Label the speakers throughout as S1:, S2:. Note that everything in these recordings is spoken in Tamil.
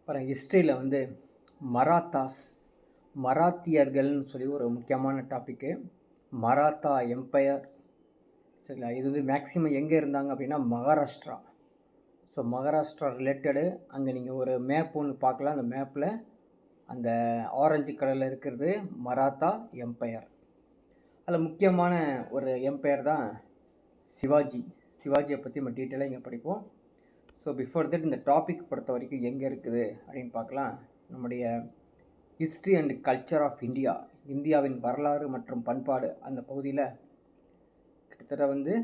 S1: அப்புறம் ஹிஸ்ட்ரியில் வந்து மராத்தாஸ் மராத்தியர்கள்னு சொல்லி ஒரு முக்கியமான டாப்பிக்கு. மராத்தா எம்பையர், சரிங்களா? இது வந்து மேக்ஸிமம் எங்கே இருந்தாங்க அப்படின்னா மகாராஷ்டிரா. ஸோ மகாராஷ்டிரா ரிலேட்டடு அங்கே நீங்கள் ஒரு மேப் ஒன்று பார்க்கலாம். அந்த மேப்பில் அந்த ஆரஞ்சு கலரில் இருக்கிறது மராத்தா எம்பையர். அதில் முக்கியமான ஒரு எம்பையர் தான் சிவாஜியை பற்றி நம்ம டீட்டெயிலாக இங்கே படிப்போம். ஸோ பிஃபோர் தட் இந்த டாபிக் பொறுத்த வரைக்கும் எங்கே இருக்குது அப்படின்னு பார்க்கலாம். நம்முடைய ஹிஸ்ட்ரி அண்ட் கல்ச்சர் ஆஃப் இந்தியாவின் வரலாறு மற்றும் பண்பாடு அந்த பகுதியில் கிட்டத்தட்ட வந்து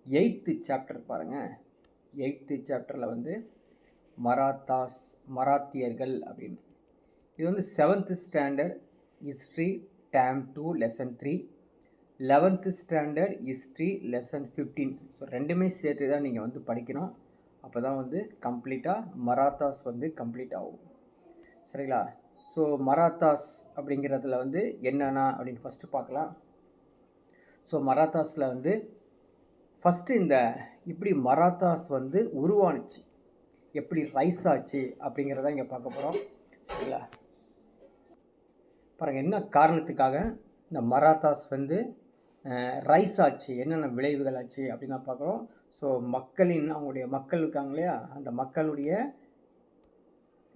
S1: 8th சாப்டர் பாருங்கள். 8th சாப்டரில் வந்து மராத்தியர்கள் அப்படின்னு. இது வந்து 7th standard history term 2 lesson 3, 11th standard history lesson 15. So ரெண்டுமே சேர்த்து தான் நீங்கள் வந்து படிக்கணும். அப்போ தான் வந்து கம்ப்ளீட்டாக மராத்தாஸ் வந்து கம்ப்ளீட் ஆகும், சரிங்களா? ஸோ மராத்தாஸ் அப்படிங்கிறதுல வந்து என்னென்னா அப்படின்னு ஃபஸ்ட்டு பார்க்கலாம். ஸோ மராத்தாஸில் வந்து ஃபஸ்ட்டு இந்த இப்படி மராத்தாஸ் வந்து உருவானுச்சு, எப்படி ரைஸ் ஆச்சு அப்படிங்கிறத இங்கே பார்க்க போகிறோம், சரிங்களா? பாருங்கள், என்ன காரணத்துக்காக இந்த மராத்தாஸ் வந்து ரைஸ் ஆச்சு, என்னென்ன விளைவுகள் ஆச்சு அப்படின்னு தான் பார்க்குறோம். ஸோ அவங்களுடைய மக்கள் இருக்காங்க இல்லையா, அந்த மக்களுடைய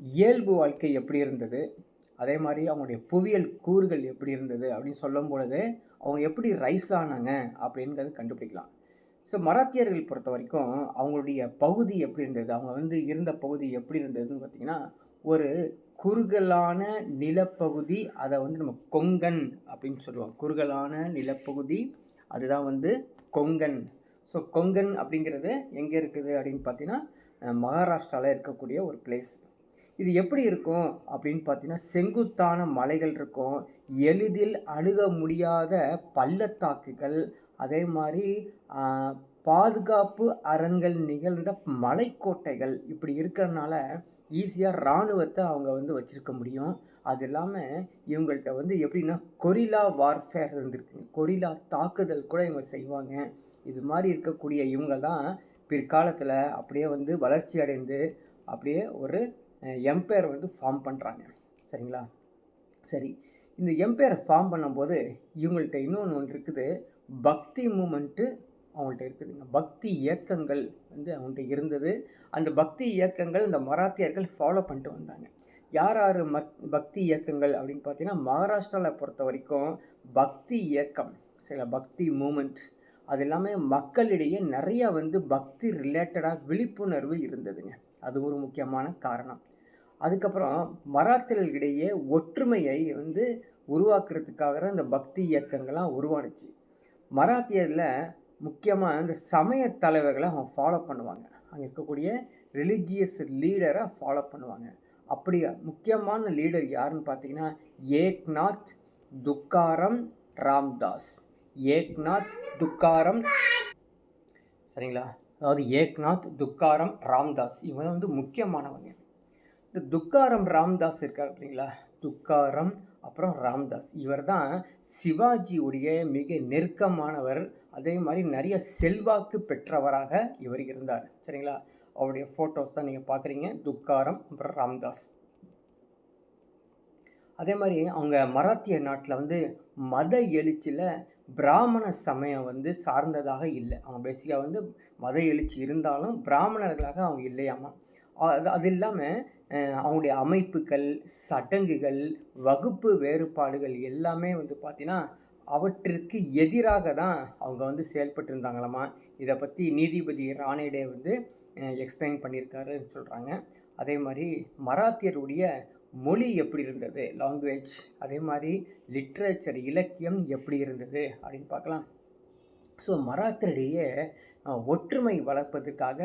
S1: இயல்பு வாழ்க்கை எப்படி இருந்தது, அதே மாதிரி அவங்களுடைய புவியியல் கூறுகள் எப்படி இருந்தது அப்படின்னு சொல்லும் பொழுது அவங்க எப்படி ரைஸ் ஆனாங்க அப்படிங்கிறது கண்டுபிடிக்கலாம். ஸோ மராத்தியர்கள் பொறுத்த வரைக்கும் அவங்களுடைய பகுதி எப்படி இருந்தது, அவங்க வந்து இருந்த பகுதி எப்படி இருந்ததுன்னு பார்த்திங்கன்னா, ஒரு குறுகலான நிலப்பகுதி, அதை வந்து நம்ம கொங்கன் அப்படின்னு சொல்லுவோம். குறுகலான நிலப்பகுதி, அதுதான் வந்து கொங்கன். ஸோ கொங்கன் அப்படிங்கிறது எங்கே இருக்குது அப்படின்னு பார்த்தீங்கன்னா மகாராஷ்டிராவில் இருக்கக்கூடிய ஒரு பிளேஸ். இது எப்படி இருக்கும் அப்படின்னு பார்த்தீங்கன்னா, செங்குத்தான மலைகள் இருக்கும், எளிதில் அணுக முடியாத பள்ளத்தாக்குகள், அதே மாதிரி பாதுகாப்பு அரண்கள் நிகழ்ந்த மலைக்கோட்டைகள் இப்படி இருக்கிறதுனால ஈஸியாக இராணுவத்தை அவங்க வந்து வச்சுருக்க முடியும். அது இல்லாமல் இவங்கள்ட்ட வந்து எப்படின்னா கொரில்லா வார்ஃபேர் இருந்திருக்கு, கொரில்லா தாக்குதல் கூட இவங்க செய்வாங்க. இது மாதிரி இருக்கக்கூடிய இவங்க தான் பிற்காலத்தில் அப்படியே வந்து வளர்ச்சி அடைந்து அப்படியே ஒரு எம்பையர் வந்து ஃபார்ம் பண்ணுறாங்க, சரிங்களா? சரி, இந்த எம்பையரை ஃபார்ம் பண்ணும்போது இவங்கள்ட்ட ஒன்று இருக்குது, பக்தி மூமெண்ட்டு அவங்கள்ட்ட இருக்குதுங்க. பக்தி இயக்கங்கள் வந்து அவங்கள்ட்ட இருந்தது. அந்த பக்தி இயக்கங்கள் இந்த மராத்தியர்கள் ஃபாலோ பண்ணிட்டு வந்தாங்க. யார் பக்தி இயக்கங்கள் அப்படின்னு பார்த்தீங்கன்னா, மகாராஷ்டிராவில் பொறுத்த வரைக்கும் பக்தி இயக்கம், சில பக்தி மூமெண்ட், அது இல்லாமல் மக்களிடையே நிறைய வந்து பக்தி ரிலேட்டடாக விழிப்புணர்வு இருந்ததுங்க. அது ஒரு முக்கியமான காரணம். அதுக்கப்புறம் மராத்தியர்களிடையே ஒற்றுமையை வந்து உருவாக்குறதுக்காக தான் இந்த பக்தி இயக்கங்கள்லாம் உருவானுச்சு. மராத்தியரில் முக்கியமாக இந்த சமய தலைவர்களை அவங்க ஃபாலோ பண்ணுவாங்க, அங்கே இருக்கக்கூடிய ரிலிஜியஸ் லீடரை ஃபாலோ பண்ணுவாங்க. அப்படி முக்கியமான லீடர் யாருன்னு பார்த்தீங்கன்னா ஏக்நாத் துக்காரம் ராம்தாஸ். ஏக்நாத் துக்காரம், சரிங்களா? அதாவது ஏக்நாத் துக்காரம் ராம்தாஸ் இவங்க வந்து முக்கியமானவங்க. இந்த துக்காரம் ராம்தாஸ் இருக்கார் இல்லைங்களா, துக்காரம் அப்புறம் ராம்தாஸ், இவர் தான் சிவாஜியுடைய மிக நெருக்கமானவர். அதே மாதிரி நிறைய செல்வாக்கு பெற்றவராக இவர் இருந்தார், சரிங்களா? அவருடைய ஃபோட்டோஸ் தான் நீங்கள் பார்க்குறீங்க, துக்காரம் அப்புறம் ராம்தாஸ். அதே மாதிரி அவங்க மராத்திய நாட்டில் வந்து மத எழுச்சியில் பிராமண சமயம் வந்து சார்ந்ததாக இல்லை. அவங்க பேசிக்காக வந்து மத எழுச்சி இருந்தாலும் பிராமணர்களாக அவங்க இல்லையாமா. அது இல்லாமல் அவங்களுடைய அமைப்புகள், சடங்குகள், வகுப்பு வேறுபாடுகள் எல்லாமே வந்து பார்த்திங்கன்னா அவற்றிற்கு எதிராக தான் அவங்க வந்து செயல்பட்டு இருந்தாங்களாமா. இதை பற்றி நீதிபதி ராணேடே வந்து எக்ஸ்பிளைன் பண்ணியிருக்காருன்னு சொல்கிறாங்க. அதே மாதிரி மராத்தியருடைய மொழி எப்படி இருந்தது, லாங்குவேஜ், அதே மாதிரி லிட்ரேச்சர், இலக்கியம் எப்படி இருந்தது அப்படின்னு பார்க்கலாம். ஸோ மராத்தியரிடையே ஒற்றுமை வளர்ப்பதற்காக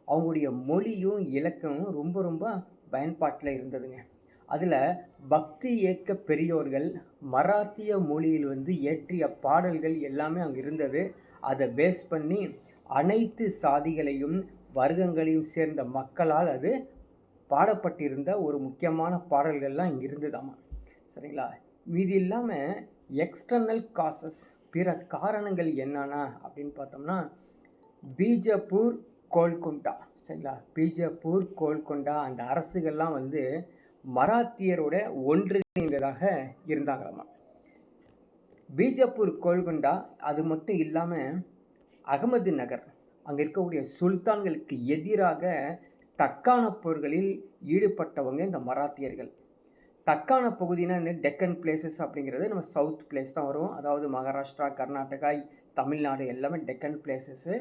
S1: அவங்களுடைய மொழியும் இலக்கமும் ரொம்ப ரொம்ப பயன்பாட்டில் இருந்ததுங்க. அதில் பக்தி இயக்க பெரியோர்கள் மராத்திய மொழியில் வந்து இயற்றிய பாடல்கள் எல்லாமே அங்கே இருந்தது. அதை பேஸ் பண்ணி அனைத்து சாதிகளையும் வர்க்கங்களையும் சேர்ந்த மக்களால் அது பாடப்பட்டிருந்த ஒரு முக்கியமான பாடல்கள்லாம் இங்கே இருந்ததாமா, சரிங்களா? மீதி இல்லாமல் எக்ஸ்டர்னல் காசஸ், பிற காரணங்கள் என்னன்னா அப்படின்னு பார்த்தோம்னா பீஜப்பூர், கோல்குண்டா, சரிங்களா? பீஜப்பூர், கோல்கொண்டா அந்த அரசுகள்லாம் வந்து மராத்தியரோட ஒன்றிணைந்ததாக இருந்தாங்களாமா. பீஜப்பூர், கோல்கொண்டா அது மட்டும் இல்லாமல் அகமது நகர் அங்கே இருக்கக்கூடிய சுல்தான்களுக்கு எதிராக தக்கான போர்களில் ஈடுபட்டவங்க இந்த மராத்தியர்கள். தக்கான பகுதினா இந்த டெக்கன் பிளேசஸ் அப்படிங்கிறது நம்ம சவுத் பிளேஸ் தான் வரும். அதாவது மகாராஷ்டிரா, கர்நாடகா, தமிழ்நாடு எல்லாமே டெக்கன் பிளேசஸ்ஸு.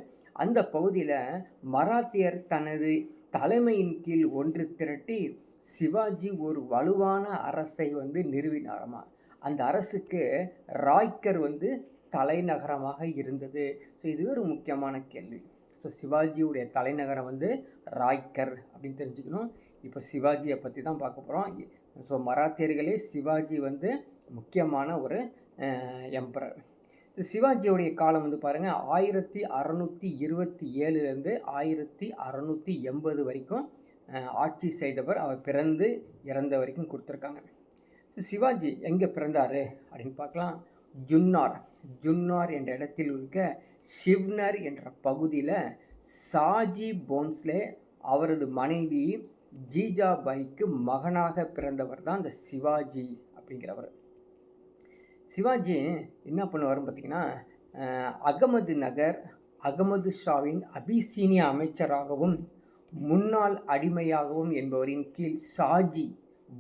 S1: அந்த பகுதியில் மராத்தியர் தனது தலைமையின் கீழ் ஒன்று திரட்டி சிவாஜி ஒரு வலுவான அரசை வந்து நிறுவினாராமா. அந்த அரசுக்கு ராய்க்கர் வந்து தலைநகரமாக இருந்தது. ஸோ இது ஒரு முக்கியமான கேள்வி. ஸோ சிவாஜியுடைய தலைநகரம் வந்து ராய்க்கர் அப்படின்னு தெரிஞ்சுக்கணும். இப்போ சிவாஜியை பற்றி தான் பார்க்க போகிறோம். ஸோ மராத்தியர்களே சிவாஜி வந்து முக்கியமான ஒரு எம்பரர். சிவாஜியோடைய காலம் வந்து பாருங்கள் 1627லேருந்து 1680 வரைக்கும் ஆட்சி செய்தவர். அவர் பிறந்து இறந்த வரைக்கும் கொடுத்துருக்காங்க. ஸோ சிவாஜி எங்கே பிறந்தார் அப்படின்னு பார்க்கலாம். ஜுன்னார் என்ற இடத்தில் இருக்க ஷிவ்னர் என்ற பகுதியில் சாஜி போன்ஸ்லே அவரது மனைவி ஜீஜாபாய்க்கு மகனாக பிறந்தவர் தான் இந்த சிவாஜி அப்படிங்கிறவர். சிவாஜி என்ன பண்ணுவார்னு பார்த்தீங்கன்னா, அகமது நகர் அகமது ஷாவின் அபிசீனிய அமைச்சராகவும் முன்னாள் அடிமையாகவும் என்பவரின் கீழ் சாஜி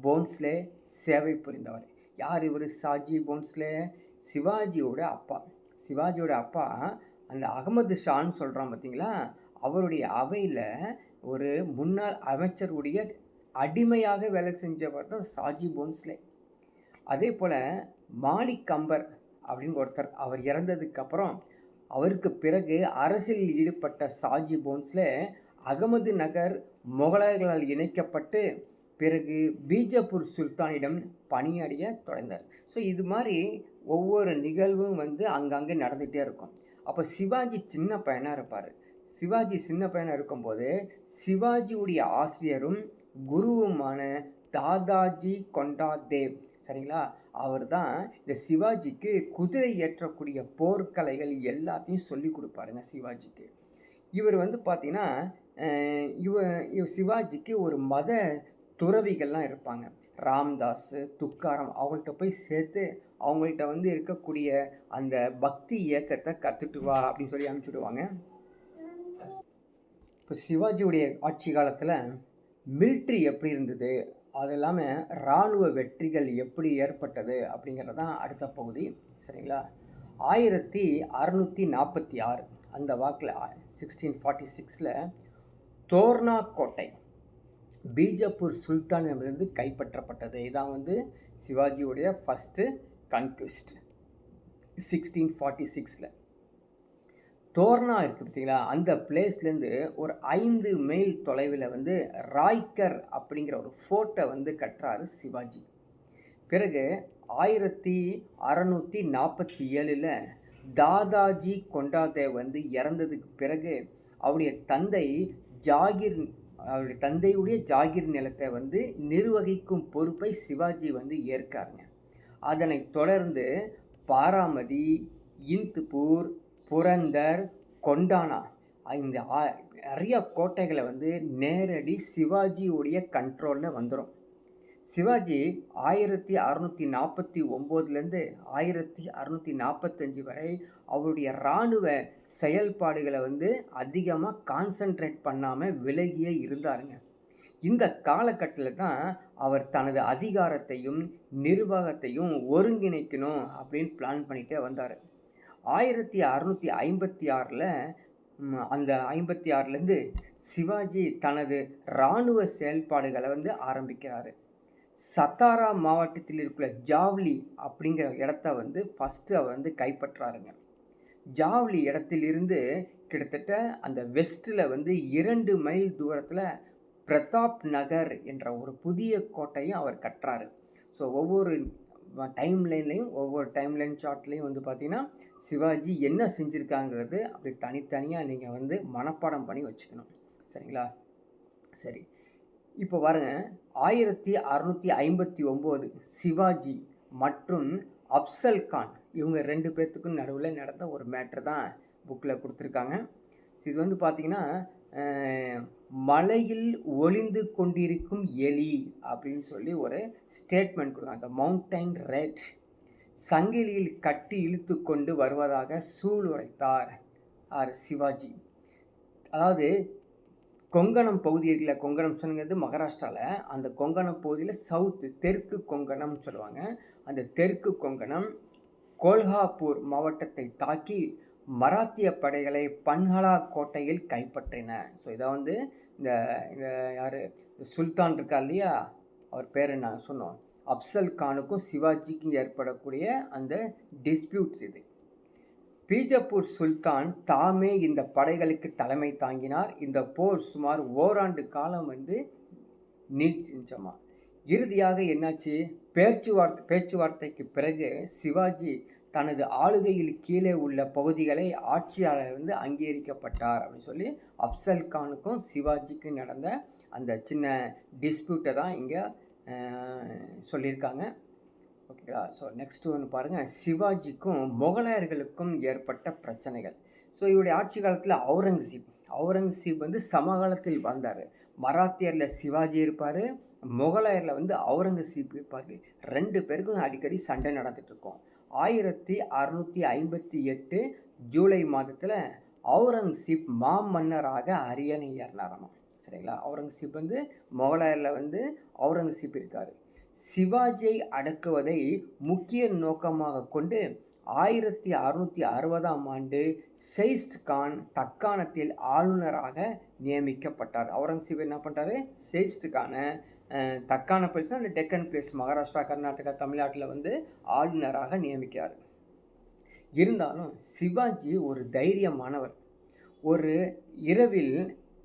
S1: போன்ஸ்லே சேவை புரிந்தவர். யார் இவர்? சாஜி போன்ஸ்லே சிவாஜியோட அப்பா. சிவாஜியோட அப்பா அந்த அகமது ஷான்னு சொல்கிறான் பார்த்தீங்களா, அவருடைய அவையில் ஒரு முன்னாள் அமைச்சருடைய அடிமையாக வேலை செஞ்சவர் தான் சாஜி போன்ஸ்லே. அதே போல் மாலிக் அம்பர் அப்படின்னு ஒருத்தர், அவர் இறந்ததுக்கப்புறம் அவருக்கு பிறகு அரசியலில் ஈடுபட்ட சாஜி போன்ஸ்லே அகமது நகர் முகலாயர்களால் இணைக்கப்பட்டு பிறகு பீஜப்பூர் சுல்தானிடம் பணியாடிய தொடர்ந்தார். ஸோ இது மாதிரி ஒவ்வொரு நிகழ்வும் வந்து அங்கங்கே நடந்துகிட்டே இருக்கும். அப்போ சிவாஜி சின்ன பையனாக இருப்பார். சிவாஜி சின்ன பையனாக இருக்கும்போது சிவாஜியுடைய ஆசிரியரும் குருவுமான தாதாஜி கொண்டா தேவ், சரிங்களா, அவர் தான் இந்த சிவாஜிக்கு குதிரை ஏற்றக்கூடிய போர்க்கலைகள் எல்லாத்தையும் சொல்லி கொடுப்பாருங்க சிவாஜிக்கு. இவர் வந்து பார்த்தீங்கன்னா சிவாஜிக்கு ஒரு மத துறவிகள்லாம் இருப்பாங்க. ராம்தாஸ், துக்காராம், அவங்கள்ட்ட போய் சேர்த்து அவங்கள்ட்ட வந்து இருக்கக்கூடிய அந்த பக்தி இயக்கத்தை கற்றுட்டு வா அப்படின்னு சொல்லி அனுப்பிச்சுடுவாங்க. இப்போ சிவாஜியுடைய ஆட்சி காலத்தில் மிலிட்ரி எப்படி இருந்தது, அது இல்லாமல் இராணுவ வெற்றிகள் எப்படி ஏற்பட்டது அப்படிங்கிறது தான் அடுத்த பகுதி, சரிங்களா. 1646 அந்த வாக்கில் 1646 தோர்னா கோட்டை பீஜப்பூர் சுல்தானிடமிருந்து கைப்பற்றப்பட்டது. இதான் வந்து சிவாஜியுடைய ஃபஸ்ட்டு கன்க்விஸ்ட். 1646 தோர்னா இருக்குது பார்த்தீங்களா, அந்த பிளேஸ்லேருந்து ஒரு 5 மைல் தொலைவில் வந்து ராய்க்கர் அப்படிங்கிற ஒரு ஃபோர்ட்டை வந்து கட்டுறாரு சிவாஜி. பிறகு 1647 தாதாஜி கொண்டாதேவ் வந்து இறந்ததுக்கு பிறகு அவருடைய தந்தையுடைய ஜாகிர் நிலத்தை வந்து நிர்வகிக்கும் பொறுப்பை சிவாஜி வந்து ஏற்காருங்க. அதனைத் தொடர்ந்து பாராமதி, இந்துப்பூர், புரந்தர், கொண்டானா இந்த நிறைய கோட்டைகளை வந்து நேரடி சிவாஜியுடைய கண்ட்ரோலில் வந்துடும். சிவாஜி 1649லேருந்து 1645 வரை அவருடைய இராணுவ செயல்பாடுகளை வந்து அதிகமாக கான்சன்ட்ரேட் பண்ணாமல் விலகியே இருந்தாருங்க. இந்த காலகட்டத்தில் தான் அவர் தனது அதிகாரத்தையும் நிர்வாகத்தையும் ஒருங்கிணைக்கணும் அப்படின்னு பிளான் பண்ணிகிட்டே வந்தார். 1656 அந்த 56லேருந்து சிவாஜி தனது இராணுவ செயல்பாடுகளை வந்து ஆரம்பிக்கிறாரு. சத்தாரா மாவட்டத்தில் இருக்கிற ஜாவ்லி அப்படிங்கிற இடத்த வந்து ஃபஸ்ட்டு அவர் வந்து கைப்பற்றாருங்க. ஜாவ்லி இடத்திலிருந்து கிட்டத்தட்ட அந்த வெஸ்ட்டில் வந்து 2 மைல் தூரத்தில் பிரதாப் நகர் என்ற ஒரு புதிய கோட்டையும் அவர் கட்டுறாரு. ஸோ ஒவ்வொரு டைம்லைன் ஷார்ட்லேயும் வந்து பார்த்திங்கன்னா சிவாஜி என்ன செஞ்சுருக்காங்கிறது அப்படி தனித்தனியாக நீங்கள் வந்து மனப்பாடம் பண்ணி வச்சுக்கணும், சரிங்களா. சரி, இப்போ பாருங்க, 1659 சிவாஜி மற்றும் அப்சல் கான் இவங்க 2 பேர்த்துக்கும் நடுவில் நடந்த ஒரு மேட்ரு தான் புக்கில் கொடுத்துருக்காங்க. ஸோ இது வந்து பார்த்திங்கன்னா மலையில் ஒளிந்து கொண்டிருக்கும் எலி அப்படின்னு சொல்லி ஒரு ஸ்டேட்மெண்ட் கொடுங்க. அந்த மவுண்டைன் ரெட் சங்கிலியில் கட்டி இழுத்து கொண்டு வருவதாக சூளுரைத்தார் சிவாஜி. அதாவது கொங்கணம் பகுதி இருக்குல்ல, கொங்கணம் சொன்னது மகாராஷ்டிராவில், அந்த கொங்கணம் பகுதியில் சவுத்து தெற்கு கொங்கணம்னு சொல்லுவாங்க. அந்த தெற்கு கொங்கணம் கோல்ஹாப்பூர் மாவட்டத்தை தாக்கி மராத்திய படைகளை பன்ஹலா கோட்டையில் கைப்பற்றின. ஸோ இதை வந்து இந்த இந்த யார் சுல்தான் இருக்கார் இல்லையா, அவர் பேர் என்ன சொன்னோம், அப்சல் கானுக்கும் சிவாஜிக்கும் ஏற்படக்கூடிய அந்த டிஸ்பியூட்ஸ் இது. பீஜப்பூர் சுல்தான் தாமே இந்த படைகளுக்கு தலைமை தாங்கினார். இந்த போர் சுமார் ஓராண்டு காலம் வந்து நீடிச்சுமா. இறுதியாக என்னாச்சு, பேச்சுவார்த்தைக்கு பிறகு சிவாஜி தனது ஆளுகையில் கீழே உள்ள பகுதிகளை ஆட்சியாளர் வந்து அங்கீகரிக்கப்பட்டார் அப்படின்னு சொல்லி அப்சல் கானுக்கும் சிவாஜிக்கும் நடந்த அந்த சின்ன டிஸ்பியூட்டை தான் இங்கே சொல்லியிருக்காங்க. ஓகேங்களா. ஸோ நெக்ஸ்ட் ஒன்று பாருங்கள், சிவாஜிக்கும் முகலாயர்களுக்கும் ஏற்பட்ட பிரச்சனைகள். ஸோ இவருடைய ஆட்சி காலத்தில் அவுரங்கசீப் வந்து சமகாலத்தில் வாழ்ந்தார். மராத்தியரில் சிவாஜி இருப்பார், முகலாயரில் வந்து அவுரங்கசீப் இருப்பார். ரெண்டு பேருக்கும் அடிக்கடி சண்டை நடந்துட்டு இருக்கும். 1658 ஜூலை மாதத்தில் அவுரங்கசீப் மாமன்னராக அரியணை ஏறினாராம். சரிங்களா. அவுரங்கசீப் வந்து முகலாயரில் வந்து அவுரங்கசீப் இருக்கார். சிவாஜியை அடக்குவதை முக்கிய நோக்கமாக கொண்டு 1660ஆம் ஆண்டு செயிஸ்ட் கான் தக்காணத்தில் ஆளுநராக நியமிக்கப்பட்டார். அவுரங்கசீப் என்ன பண்ணுறாரு, செயிஸ்ட் கானை தக்கான பிளேஸ் அந்த டெக்கன் பிளேஸ் மகாராஷ்டிரா கர்நாடகா தமிழ்நாட்டில் வந்து ஆளுநராக நியமிக்கிறார். இருந்தாலும் சிவாஜி ஒரு தைரியமானவர். ஒரு இரவில்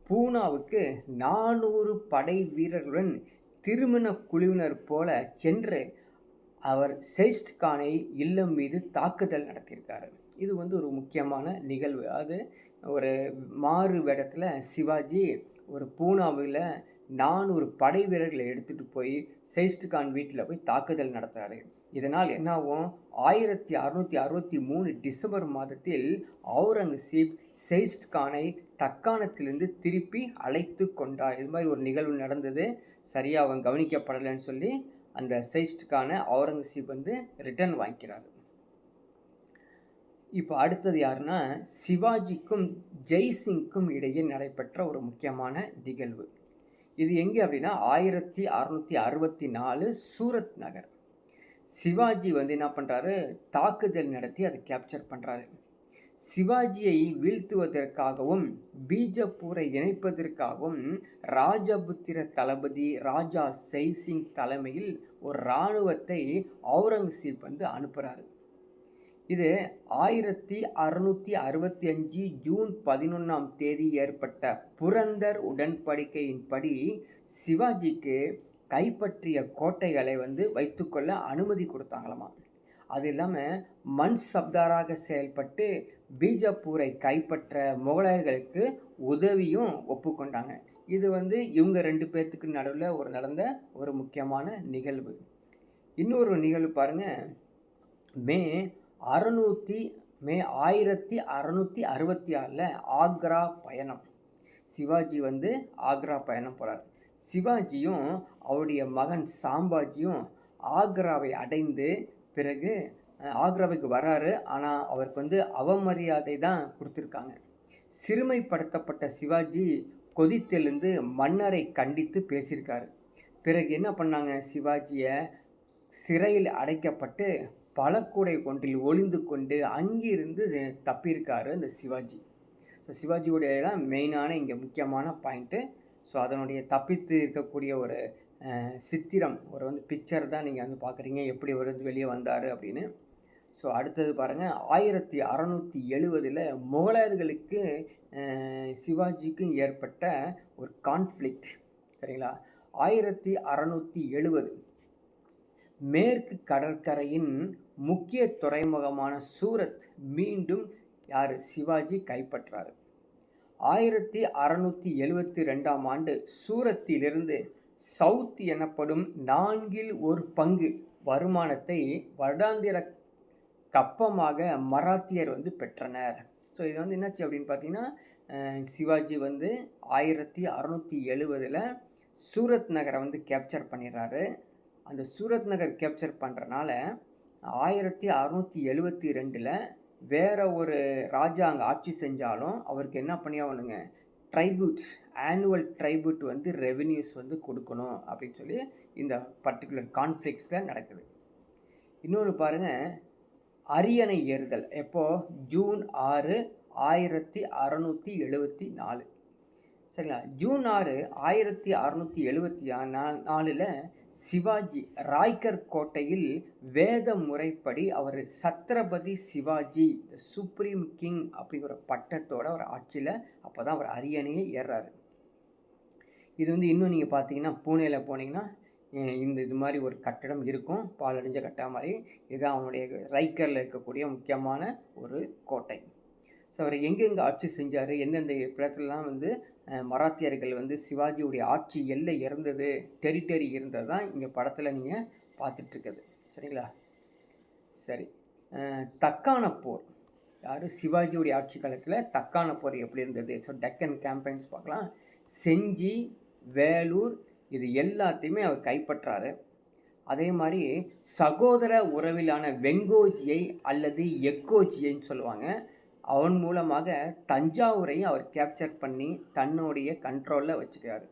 S1: பூனாவுக்கு 400 படை வீரர்களுடன் திருமண குழுவினர் போல சென்று அவர் செயிஸ்ட் கானை இல்லம் மீது தாக்குதல் நடத்தியிருக்காரு. இது வந்து ஒரு முக்கியமான நிகழ்வு. அது ஒரு மாறு வேடத்தில் சிவாஜி ஒரு பூனாவில் 400 படை வீரர்களை எடுத்துகிட்டு போய் செயிஸ்ட் கான் வீட்டில் போய் தாக்குதல் நடத்துகிறாரு. இதனால் என்னாகும், 1663 டிசம்பர் மாதத்தில் அவுரங்கசீப் செயிஸ்ட் கானை தக்காணத்திலிருந்து திருப்பி அழைத்து கொண்டார். இது மாதிரி ஒரு நிகழ்வு நடந்தது. சரியாக அவன் கவனிக்கப்படலைன்னு சொல்லி அந்த செயிஸ்ட் கானை அவுரங்கசீப் வந்து ரிட்டர்ன் வாங்கிக்கிறார். இப்போ அடுத்தது யாருன்னா, சிவாஜிக்கும் ஜெய்சிங்க்கும் இடையே நடைபெற்ற ஒரு முக்கியமான நிகழ்வு. இது எங்கே அப்படின்னா 1664 சூரத் நகர். சிவாஜி வந்து என்ன பண்ணுறாரு, தாக்குதல் நடத்தி அதை கேப்சர் பண்ணுறாரு. சிவாஜியை வீழ்த்துவதற்காகவும் பீஜப்பூரை இணைப்பதற்காகவும் ராஜபுத்திர தளபதி ராஜா ஜெய்சிங் தலைமையில் ஒரு இராணுவத்தை அவுரங்கசீப் வந்து அனுப்புகிறாரு. இது 1665 ஜூன் 11ஆம் தேதி ஏற்பட்ட புரந்தர் உடன்படிக்கையின்படி சிவாஜிக்கு கைப்பற்றிய கோட்டைகளை வந்து வைத்துக்கொள்ள அனுமதி கொடுத்தாங்களாமா. அது இல்லாமல் மன் சப்தாராக செயல்பட்டு பீஜப்பூரை கைப்பற்ற முகலாயர்களுக்கு உதவியும் ஒப்புக்கொண்டாங்க. இது வந்து இவங்க ரெண்டு பேர்த்துக்கு நடுவில் நடந்த ஒரு முக்கியமான நிகழ்வு. இன்னொரு நிகழ்வு பாருங்கள், மே 1666 ஆக்ரா பயணம். சிவாஜி வந்து ஆக்ரா பயணம் போகிறார். சிவாஜியும் அவருடைய மகன் சாம்பாஜியும் ஆக்ராவை அடைந்து பிறகு ஆக்ராவுக்கு வராரு. ஆனால் அவருக்கு வந்து அவமரியாதை தான் கொடுத்துருக்காங்க. சிறுமைப்படுத்தப்பட்ட சிவாஜி கொதித்தெழுந்து மன்னரை கண்டித்து பேசியிருக்காரு. பிறகு என்ன பண்ணாங்க, சிவாஜியை சிறையில் அடைக்கப்பட்டு பழக்கூடை ஒன்றில் ஒளிந்து கொண்டு அங்கிருந்து தப்பியிருக்காரு இந்த சிவாஜி. ஸோ சிவாஜியுடைய தான் மெயினான இங்கே முக்கியமான பாயிண்ட்டு. ஸோ அதனுடைய தப்பித்து இருக்கக்கூடிய ஒரு சித்திரம், ஒரு வந்து பிக்சர் தான் நீங்கள் வந்து பார்க்குறீங்க, எப்படி ஒரு வெளியே வந்தார் அப்படின்னு. ஸோ அடுத்தது பாருங்கள், 1670 முகலாயர்களுக்கு சிவாஜிக்கும் ஏற்பட்ட ஒரு கான்ஃப்ளிக்ட். சரிங்களா. 1670 மேற்கு கடற்கரையின் முக்கிய துறைமுகமான சூரத் மீண்டும் யார், சிவாஜி கைப்பற்றார். 1672ஆம் ஆண்டு சூரத்திலிருந்து சவுத் எனப்படும் 1/4 வருமானத்தை வருடாந்திர கப்பமாக மராத்தியர் வந்து பெற்றனர். ஸோ இது வந்து என்னாச்சு அப்படின்னு பார்த்தீங்கன்னா, சிவாஜி வந்து 1670 சூரத் நகரை வந்து கேப்சர் பண்ணிடுறாரு. அந்த சூரத் நகர் கேப்சர் பண்ணுறனால 1672 வேற ஒரு ராஜா அங்கே ஆட்சி செஞ்சாலும் அவருக்கு என்ன பண்ணியாகணுங்க, ட்ரைபியூட்ஸ், ஆனுவல் ட்ரைபியூட் வந்து ரெவென்யூஸ் வந்து கொடுக்கணும் அப்படின்னு சொல்லி இந்த பர்டிகுலர் கான்ஃப்ளிக்ஸில் நடக்குது. இன்னொன்று பாருங்கள், அரியணை ஏறுதல் எப்போ, ஜூன் 6, 1674. சரிங்களா? ஜூன் 6, 1674 சிவாஜி ராய்கர் கோட்டையில் வேத முறைப்படி அவர் Chhatrapati Shivaji the supreme king அப்படிங்கிற பட்டத்தோட ஒரு ஆட்சியில் அப்போ தான் அவர் அரியணையை ஏறுறாரு. இது வந்து இன்னும் நீங்கள் பார்த்தீங்கன்னா பூனேயில் போனீங்கன்னா இது மாதிரி ஒரு கட்டடம் இருக்கும், பாலடைஞ்ச கட்டடம் மாதிரி. இதுதான் அவனுடைய ரைக்கரில் இருக்கக்கூடிய முக்கியமான ஒரு கோட்டை. ஸோ அவர் எங்கெங்கே ஆட்சி செஞ்சார், எந்தெந்த இடத்துலலாம் வந்து மராத்தியர்கள் வந்து சிவாஜியுடைய ஆட்சி எல்லை இருந்தது, டெரிட்டரி இருந்தது தான் இங்கே படத்தில் நீங்கள் பார்த்துட்ருக்குது. சரிங்களா? சரி, தக்கான போர், யார், சிவாஜியுடைய ஆட்சி காலத்தில் தக்கான போர் எப்படி இருந்தது? ஸோ டெக்கன் கேம்பெயின்ஸ் பார்க்கலாம். செஞ்சி, வேலூர், இது எல்லாத்தையுமே அவர் கைப்பற்றாரு. அதே மாதிரி சகோதர உறவிலான வெங்கோஜியை அல்லது எக்கோஜியைன்னு சொல்லுவாங்க, அவன் மூலமாக தஞ்சாவூரையும் அவர் கேப்சர் பண்ணி தன்னுடைய கண்ட்ரோலில் வச்சுக்கிறார்.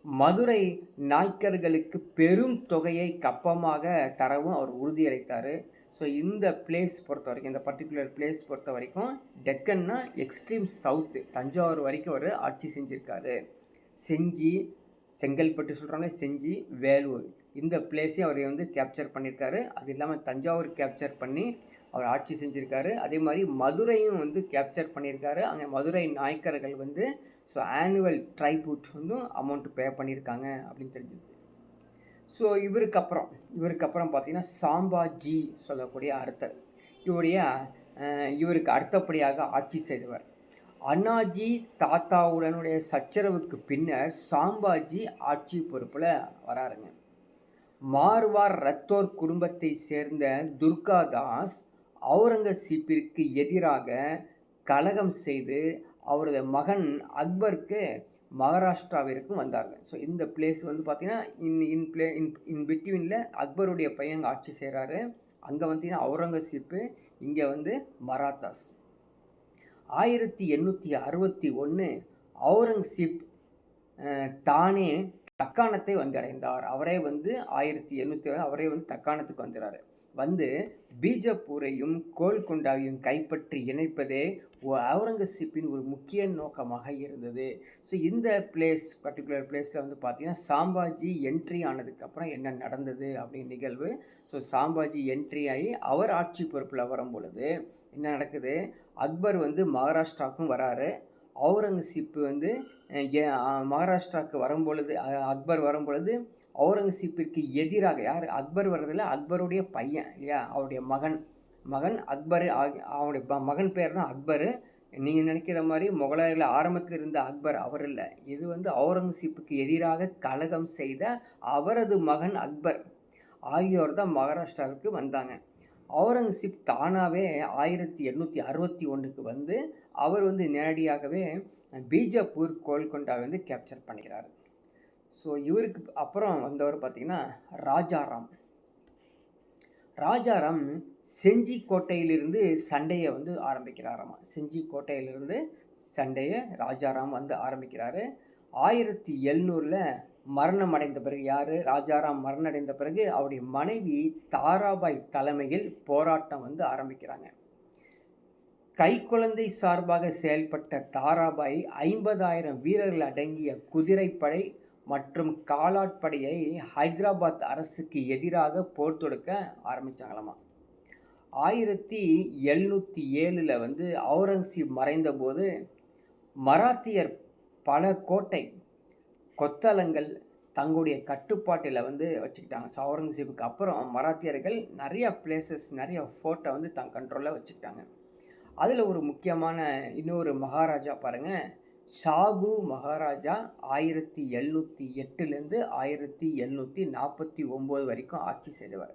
S1: மதுரை நாய்க்கர்களுக்கு பெரும் தொகையை கப்பமாக தரவும் அவர் உறுதியளித்தார். ஸோ இந்த பிளேஸ் பொறுத்த வரைக்கும், இந்த பர்டிகுலர் பிளேஸ் பொறுத்த வரைக்கும் டெக்கன்னா எக்ஸ்ட்ரீம் சவுத்து, தஞ்சாவூர் வரைக்கும் அவர் ஆட்சி செஞ்சுருக்காரு. செஞ்சி, செங்கல்பட்டு சொல்கிறாங்க, செஞ்சி, வேலூர், இந்த பிளேஸையும் அவர் வந்து கேப்சர் பண்ணியிருக்காரு. அது இல்லாமல் தஞ்சாவூர் கேப்சர் பண்ணி அவர் ஆட்சி செஞ்சுருக்காரு. அதே மாதிரி மதுரையும் வந்து கேப்சர் பண்ணியிருக்காரு. அங்கே மதுரை நாயக்கர்கள் வந்து ஸோ ஆனுவல் ட்ரைபியூட் வந்து அமௌண்ட் பே பண்ணியிருக்காங்க அப்படின்னு தெரிஞ்சிருச்சு. ஸோ இவருக்கு அப்புறம் பார்த்தீங்கன்னா சாம்பாஜி சொல்லக்கூடிய அர்த்தர், இவருக்கு அடுத்தபடியாக ஆட்சி செய்தவர். அண்ணாஜி தாத்தாவுடனுடைய சச்சரவுக்கு பின்னர் சாம்பாஜி ஆட்சி பொறுப்பில் வராருங்க. மார்வார் ரத்தோர் குடும்பத்தை சேர்ந்த துர்காதாஸ் அவுரங்கசீப்பிற்கு எதிராக கலகம் செய்து அவரது மகன் அக்பருக்கு மகாராஷ்டிராவிற்கும் வந்தார்கள். ஸோ இந்த பிளேஸ் வந்து பார்த்திங்கன்னா இன் பிட்வீனில் அக்பருடைய பையன் ஆட்சி செய்கிறாரு. அங்கே பார்த்தீங்கன்னா அவுரங்கசீப்பு, இங்கே வந்து மராத்தாஸ். 1861 அவுரங்கசீப் தானே தக்காணத்தை வந்து அடைந்தார். அவரே வந்து 1861 அவரே வந்து தக்காணத்துக்கு வந்துடுறாரு. வந்து பீஜப்பூரையும் கோல்கொண்டாவையும் கைப்பற்றி இணைப்பதே அவுரங்கசீப்பின் ஒரு முக்கிய நோக்கமாக இருந்தது. ஸோ இந்த பர்டிகுலர் பிளேஸில் வந்து பார்த்தீங்கன்னா சாம்பாஜி என்ட்ரி ஆனதுக்கப்புறம் என்ன நடந்தது அப்படின்னு நிகழ்வு. ஸோ சாம்பாஜி என்ட்ரி ஆகி அவர் ஆட்சி பொறுப்பில் வரும் பொழுது என்ன நடக்குது, அக்பர் வந்து மகாராஷ்டிராவுக்கும் வராரு. அவுரங்கசீப்பு வந்து மகாராஷ்டிராவுக்கு வரும்பொழுது, அக்பர் வரும்பொழுது அவுரங்கசீப்பிற்கு எதிராக, யார், அக்பர் வர்றதில்ல, அக்பருடைய பையன் இல்லையா, அவருடைய மகன் அக்பர், அவருடைய மகன் பேர் தான் அக்பர். நீங்கள் நினைக்கிற மாதிரி முகலாயர்கள் ஆரம்பத்தில் இருந்த அக்பர் அவர் இல்லை. இது வந்து அவுரங்கசீப்புக்கு எதிராக கலகம் செய்த அவரது மகன் அக்பர் ஆகியோர் தான் மகாராஷ்டிராவுக்கு வந்தாங்க. அவுரங்கசீப் தானாகவே 1861 வந்து அவர் வந்து நேரடியாகவே பீஜப்பூர், கோல்கொண்டாவை வந்து கேப்சர் பண்ணிக்கிறார். ஸோ இவருக்கு அப்புறம் வந்தவர் பார்த்திங்கன்னா ராஜாராம் செஞ்சி கோட்டையிலிருந்து சண்டையை வந்து ஆரம்பிக்கிறாராம். செஞ்சி கோட்டையிலிருந்து சண்டையை ராஜாராம் வந்து ஆரம்பிக்கிறாரு. 1700 மரணம் அடைந்த பிறகு, யார், ராஜாராம் மரணம் அடைந்த பிறகு அவருடைய மனைவி தாராபாய் தலைமையில் போராட்டம் வந்து ஆரம்பிக்கிறாங்க. கைக்குழந்தை சார்பாக செயல்பட்ட தாராபாய் 50,000 வீரர்கள் அடங்கிய குதிரைப்படை மற்றும் காலாட்படையை ஹைதராபாத் அரசுக்கு எதிராக போர் தொடுக்க ஆரம்பித்தாங்களாமா. 1707 வந்து அவுரங்கசீப் மறைந்த போது மராத்தியர் பல கோட்டை கொத்தளங்கள் தங்களுடைய கட்டுப்பாட்டில் வந்து வச்சுக்கிட்டாங்க. ஸோ அவுரங்கசீப்புக்கு அப்புறம் மராத்தியர்கள் நிறைய பிளேசஸ், நிறைய ஃபோர்ட்டை வந்து தன் கண்ட்ரோலில் வச்சுக்கிட்டாங்க. அதில் ஒரு முக்கியமான இன்னொரு மகாராஜா பாருங்கள், ஷாகு மகாராஜா 1708 1749 வரைக்கும் ஆட்சி செய்தவர்.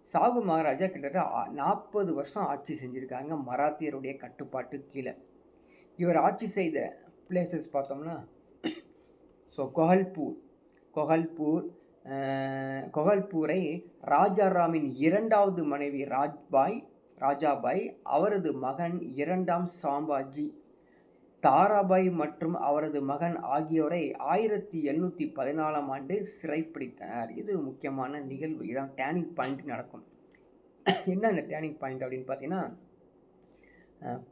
S1: ஷாகு மகாராஜா கிட்டத்தட்ட 40 வருஷம் ஆட்சி செஞ்சுருக்காங்க மராத்தியருடைய கட்டுப்பாட்டு கீழே. இவர் ஆட்சி செய்த பிளேசஸ் பார்த்தோம்னா, ஸோ கொஹல்பூர் கொஹல்பூரை ராஜாராமின் இரண்டாவது மனைவி ராஜாபாய், அவரது மகன் இரண்டாம் சாம்பாஜி, தாராபாய் மற்றும் அவரது மகன் ஆகியோரை 1714ஆம் ஆண்டு சிறைப்பிடித்தனர். இது முக்கியமான நிகழ்வு. இதான் டேர்னிங் பாயிண்ட் நடக்கும். என்ன அந்த டேர்னிங் பாயிண்ட் அப்படின்னு பார்த்தீங்கன்னா,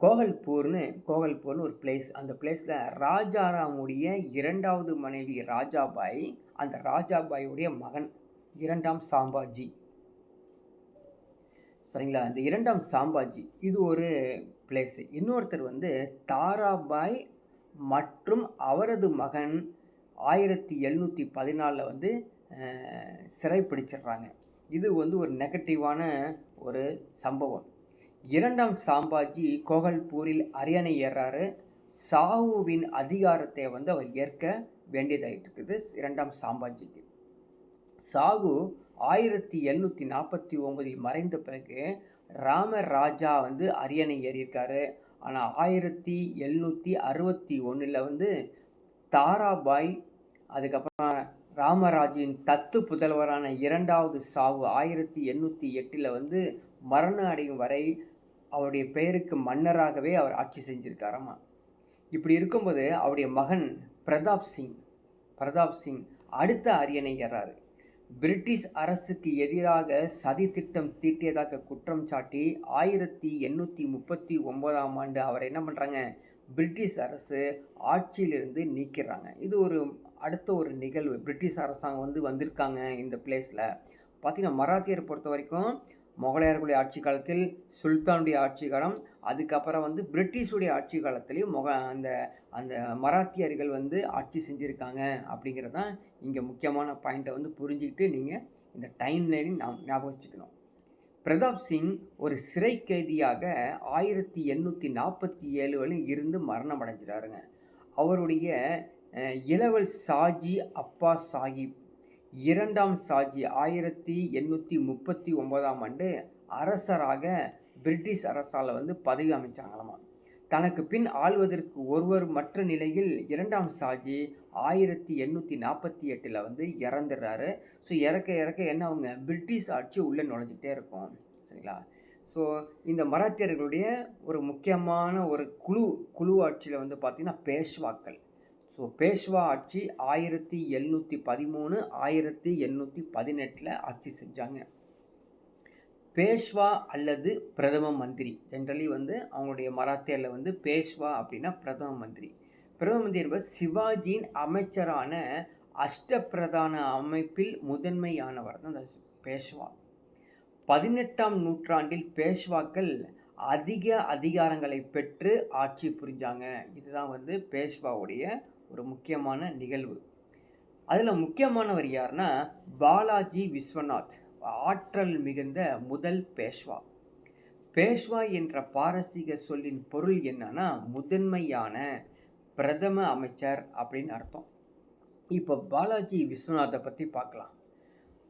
S1: கோகல்பூர்னு ஒரு பிளேஸ். அந்த பிளேஸில் ராஜாராமுடைய இரண்டாவது மனைவி ராஜாபாய், அந்த ராஜாபாயுடைய மகன் இரண்டாம் சாம்பாஜி, சரிங்களா? இந்த இரண்டாம் சாம்பாஜி இது ஒரு பிளேஸ். இன்னொருத்தர் வந்து தாராபாய் மற்றும் அவரது மகன் 1714 வந்து சிறைப்பிடிச்சிடுறாங்க. இது வந்து ஒரு நெகட்டிவான ஒரு சம்பவம். இரண்டாம் சாம்பாஜி கோகல்பூரில் அரியணை ஏறாரு. சாகுவின் அதிகாரத்தை வந்து அவர் ஏற்க வேண்டியதாயிட்டு இருக்குது இரண்டாம் சாம்பாஜிக்கு. சாகு 1749 மறைந்த பிறகு ராமராஜா வந்து அரியணை ஏறியிருக்காரு. ஆனால் 1761 வந்து தாராபாய், அதுக்கப்புறம் ராமராஜின் தத்து புதல்வரான இரண்டாவது சாகு 1808 வந்து மரணம் அடையும் வரை அவருடைய பெயருக்கு மன்னராகவே அவர் ஆட்சி செஞ்சிருக்காராமா. இப்படி இருக்கும்போது அவருடைய மகன் பிரதாப் சிங் அடுத்த அரியணை ஏறாரு. பிரிட்டிஷ் அரசுக்கு எதிராக சதி திட்டம் தீட்டியதாக குற்றம் சாட்டி 1839ஆம் ஆண்டு அவர் என்ன பண்ணுறாங்க, பிரிட்டிஷ் அரசு ஆட்சியிலிருந்து நீக்கிறாங்க. இது ஒரு அடுத்த ஒரு நிகழ்வு. பிரிட்டிஷ் அரசாங்கம் வந்து வந்திருக்காங்க இந்த பிளேஸில். பார்த்திங்கன்னா மராத்தியரை பொறுத்த வரைக்கும் முகலாயர்களுடைய ஆட்சி காலத்தில், சுல்தானுடைய ஆட்சி காலம், அதுக்கப்புறம் வந்து பிரிட்டிஷுடைய ஆட்சி காலத்துலேயும் அந்த மராத்தியர்கள் வந்து ஆட்சி செஞ்சுருக்காங்க. அப்படிங்கிறது தான் இங்கே முக்கியமான பாயிண்ட்டை வந்து புரிஞ்சுக்கிட்டு நீங்கள் இந்த டைம் லைனிங் ஞாபகம் வச்சுக்கணும். பிரதாப் சிங் ஒரு சிறை கைதியாக 1847 வரை இருந்து மரணம் அடைஞ்சிட்டாருங்க. அவருடைய இளவல் சாஜி அப்பா சாஹிப் இரண்டாம் சாஜி 1839ஆம் ஆண்டு அரசராக பிரிட்டிஷ் அரசால் வந்து பதவி அமைச்சாங்களாமா. தனக்கு பின் ஆள்வதற்கு ஒருவர் மற்ற நிலையில் இரண்டாம் சாஜி 1848 வந்து இறந்துடுறாரு. ஸோ இறக்க என்ன அவங்க பிரிட்டிஷ் ஆட்சி உள்ளே நுழைஞ்சிட்டே இருக்கும், சரிங்களா? ஸோ இந்த மராத்தியர்களுடைய ஒரு முக்கியமான ஒரு குழு ஆட்சியில் வந்து பார்த்திங்கன்னா பேஷ்வாக்கள். ஸோ பேஷ்வா ஆட்சி 1713 1818 ஆட்சி செஞ்சாங்க. பேஷ்வா அல்லது பிரதம மந்திரி, ஜென்ரலி வந்து அவங்களுடைய மராத்தியரில் வந்து பேஷ்வா அப்படின்னா பிரதம மந்திரி என்பவர் சிவாஜியின் அமைச்சரான அஷ்டபிரதான அமைப்பில் முதன்மையானவர் தான் அந்த பேஷ்வா. 18ஆம் நூற்றாண்டில் பேஷ்வாக்கள் அதிக அதிகாரங்களை பெற்று ஆட்சி புரிஞ்சாங்க. இதுதான் வந்து பேஷ்வாவுடைய ஒரு முக்கியமான நிகழ்வு. அதில் முக்கியமானவர் யாருன்னா பாலாஜி விஸ்வநாத், ஆற்றல் மிகுந்த முதல் பேஷ்வா. பேஷ்வா என்ற பாரசீக சொல்லின் பொருள் என்னன்னா முதன்மையான பிரதம அமைச்சர் அப்படின்னு அர்த்தம். இப்போ பாலாஜி விஸ்வநாத்தை பற்றி பார்க்கலாம்.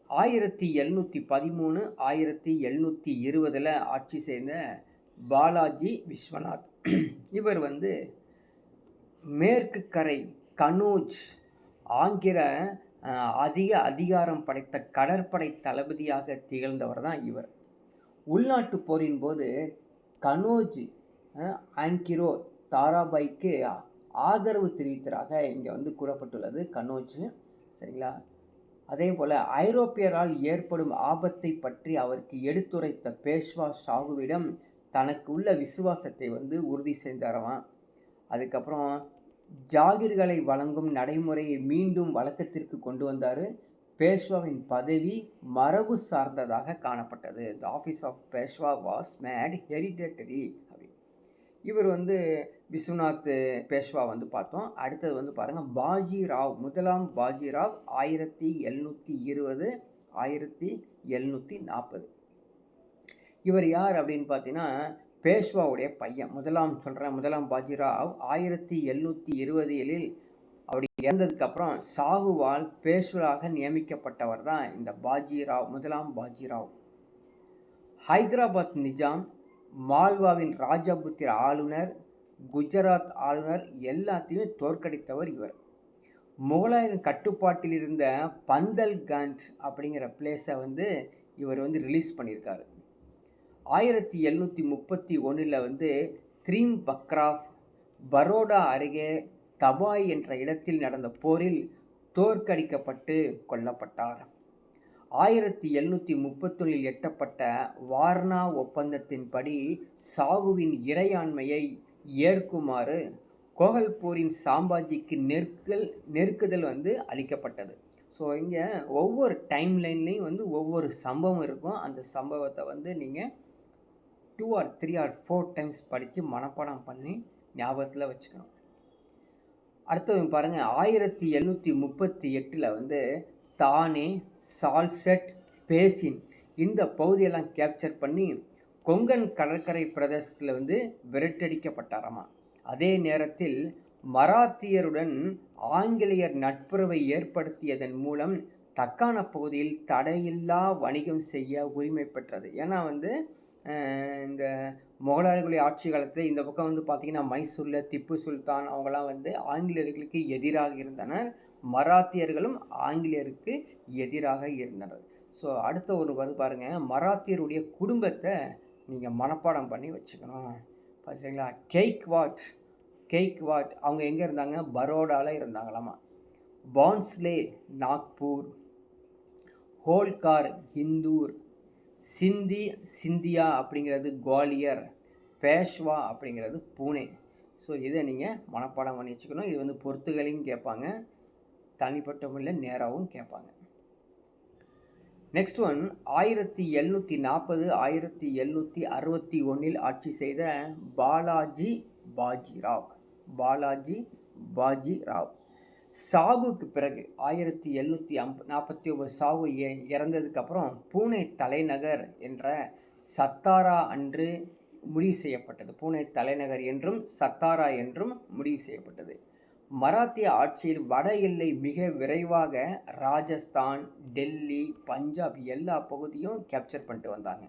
S1: 1713 1720 ஆட்சி செய்த பாலாஜி விஸ்வநாத் இவர் வந்து மேற்கு கரை கனோஜ் ஆங்கில அதிக அதிகாரம் படைத்த கடற்படை தளபதியாக திகழ்ந்தவர் தான் இவர். உள்நாட்டு போரின் போது கனோஜ் ஆங்கிரோ தாராபாய்க்கு ஆதரவு தெரிவித்ததாக இங்கே வந்து கூறப்பட்டுள்ளது கனோஜ், சரிங்களா? அதே போல் ஐரோப்பியரால் ஏற்படும் ஆபத்தை பற்றி அவருக்கு எடுத்துரைத்த பேஷ்வா ஷாகுவிடம் தனக்கு உள்ள விசுவாசத்தை வந்து உறுதி செஞ்சாரவான். அதுக்கப்புறம் ஜாகிர்களை வழங்கும் நடைமுறையை மீண்டும் வழக்கத்திற்கு கொண்டு வந்தார். பேஷ்வாவின் பதவி மரபு சார்ந்ததாக காணப்பட்டது. The office of Peshwa was made hereditary அப்படி. இவர் வந்து விஸ்வநாத் பேஷ்வா வந்து பார்த்தோம். அடுத்தது வந்து பாருங்கள் பாஜிராவ், முதலாம் பாஜிராவ் 1720 1740. இவர் யார் அப்படின்னு பார்த்தீங்கன்னா பேஷ்வாவுடைய பையன். முதலாம் பாஜிராவ் 1720 அப்படி இறந்ததுக்கப்புறம் சாகுவால் பேஷ்வராக நியமிக்கப்பட்டவர் தான் இந்த முதலாம் பாஜிராவ். ஹைதராபாத் நிஜாம், மால்வாவின் ராஜபுத்திர ஆளுநர், குஜராத் ஆளுநர் எல்லாத்தையுமே தோற்கடித்தவர் இவர். முகலாயரின் கட்டுப்பாட்டில் இருந்த பந்தல்கண்ட் அப்படிங்கிற பிளேஸை வந்து இவர் வந்து ரிலீஸ் பண்ணியிருக்காரு. 1731 வந்து த்ரீம் பக்ராஃப் பரோடா அருகே தபாய் என்ற இடத்தில் நடந்த போரில் தோற்கடிக்கப்பட்டு கொல்லப்பட்டார். 1731 எட்டப்பட்ட வார்னா ஒப்பந்தத்தின்படி சாகுவின் இறையாண்மையை ஏற்குமாறு கோகல்பூரின் சாம்பாஜிக்கு நெருக்குதல் வந்து அளிக்கப்பட்டது. ஸோ இங்கே ஒவ்வொரு டைம்லைன்லேயும் வந்து ஒவ்வொரு சம்பவம் இருக்கும். அந்த சம்பவத்தை வந்து நீங்கள் 2 or 3 or 4 டைம்ஸ் படித்து மனப்பாடம் பண்ணி ஞாபகத்தில் வச்சுக்கணும். அடுத்தது பாருங்கள், 1738 வந்து தானே, சால்செட், பேசின் இந்த பகுதியெல்லாம் கேப்சர் பண்ணி கொங்கன் கடற்கரை பிரதேசத்தில் வந்து விரட்டடிக்கப்பட்டாராமா. அதே நேரத்தில் மராத்தியருடன் ஆங்கிலேயர் நட்புறவை ஏற்படுத்தியதன் மூலம் தக்கான பகுதியில் தடையில்லா வணிகம் செய்ய உரிமை பெற்றது. ஏன்னா வந்து இந்த முகலாயர்களுடைய ஆட்சி காலத்தில் இந்த பக்கம் வந்து பார்த்திங்கன்னா மைசூரில் திப்பு சுல்தான் அவங்களாம் வந்து ஆங்கிலேயர்களுக்கு எதிராக இருந்தனர். மராத்தியர்களும் ஆங்கிலேயருக்கு எதிராக இருந்தனர். ஸோ அடுத்த ஒரு வந்து பாருங்கள், மராத்தியருடைய குடும்பத்தை நீங்கள் மனப்பாடம் பண்ணி வச்சுக்கணும். பார்த்தீங்களா? கெய்க்வாட் அவங்க எங்கே இருந்தாங்க? பரோடாவில் இருந்தாங்களாமா. பான்ஸ்லே நாக்பூர், ஹோல்கார் இந்தூர், சிந்தியா அப்படிங்கிறது குவாலியர், பேஷ்வா அப்படிங்கிறது பூனே. ஸோ இதை நீங்கள் மனப்பாடம் பண்ணி வச்சுக்கணும். இது வந்து பொறுத்துகளையும் கேட்பாங்க, தனிப்பட்ட முறையில் நேராகவும் கேட்பாங்க. நெக்ஸ்ட் ஒன், 1740 1761 ஆட்சி செய்த பாலாஜி பாஜிராவ். சாகுக்கு பிறகு 1749 சாகு இறந்ததுக்கப்புறம் பூனே தலைநகர் என்ற சத்தாரா அன்று முடிவு செய்யப்பட்டது. பூனே தலைநகர் என்றும் சத்தாரா என்றும் முடிவு செய்யப்பட்டது. மராத்திய ஆட்சியில் வட எல்லை மிக விரைவாக ராஜஸ்தான், டெல்லி, பஞ்சாப் எல்லா பகுதியும் கேப்சர் பண்ணிட்டு வந்தாங்க.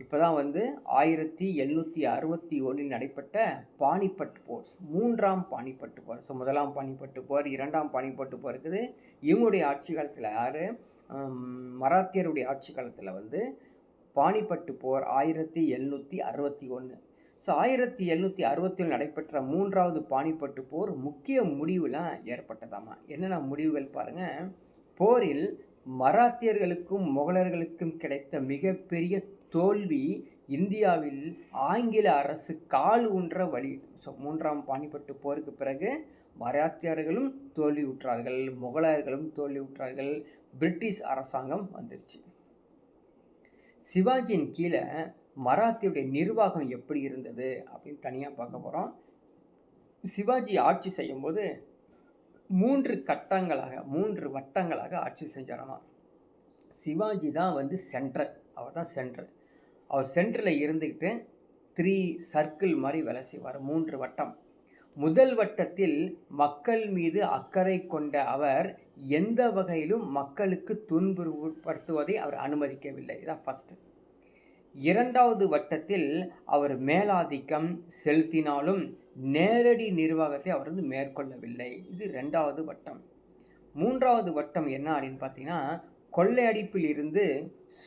S1: இப்போ தான் வந்து 1761 நடைபெற்ற பானிபட் போர், 3ஆம் பானிபட்டு போர். ஸோ 1ஆம் பானிபட்டு போர், 2ஆம் பானிபட்டு போர் இருக்குது. இவங்களுடைய ஆட்சி காலத்தில் யார்? மராத்தியருடைய ஆட்சி காலத்தில் வந்து பானிபட்டு போர் 1761. ஸோ 1761 நடைபெற்ற 3வது பானிபட்டு போர் முக்கிய முடிவுலாம் ஏற்பட்டதாமா. என்னென்ன முடிவுகள் பாருங்கள். போரில் மராத்தியர்களுக்கும் முகலர்களுக்கும் கிடைத்த மிகப்பெரிய தோல்வி இந்தியாவில் ஆங்கில அரசு கால் ஊன்ற வழி. ஸோ 3ஆம் பானிபட்டு போருக்கு பிறகு மராத்தியர்களும் தோல்வி உற்றார்கள், முகலாயர்களும் தோல்வி உற்றார்கள், பிரிட்டிஷ் அரசாங்கம் வந்துருச்சு. சிவாஜியின் கீழே மராத்தியுடைய நிர்வாகம் எப்படி இருந்தது அப்படின்னு தனியாக பார்க்க போகிறோம். சிவாஜி ஆட்சி செய்யும்போது 3 வட்டங்களாக ஆட்சி செஞ்சாராமா. சிவாஜி தான் வந்து சென்ட்ரல், அவர் தான் சென்ட்ரல். அவர் சென்டரில் இருந்துக்கிட்டு 3 சர்க்கிள் மாதிரி வேலை செய்வார். 3 வட்டம். முதல் வட்டத்தில் மக்கள் மீது அக்கறை கொண்ட அவர் எந்த வகையிலும் மக்களுக்கு துன்புறுப்படுத்துவதை அவர் அனுமதிக்கவில்லை. இதான் ஃபஸ்ட்டு. 2வது வட்டத்தில் அவர் மேலாதிக்கம் செலுத்தினாலும் நேரடி நிர்வாகத்தை அவர் வந்து மேற்கொள்ளவில்லை. இது 2வது வட்டம். 3வது வட்டம் என்ன அப்படின்னு பார்த்தீங்கன்னா, கொள்ளையடிப்பில் இருந்து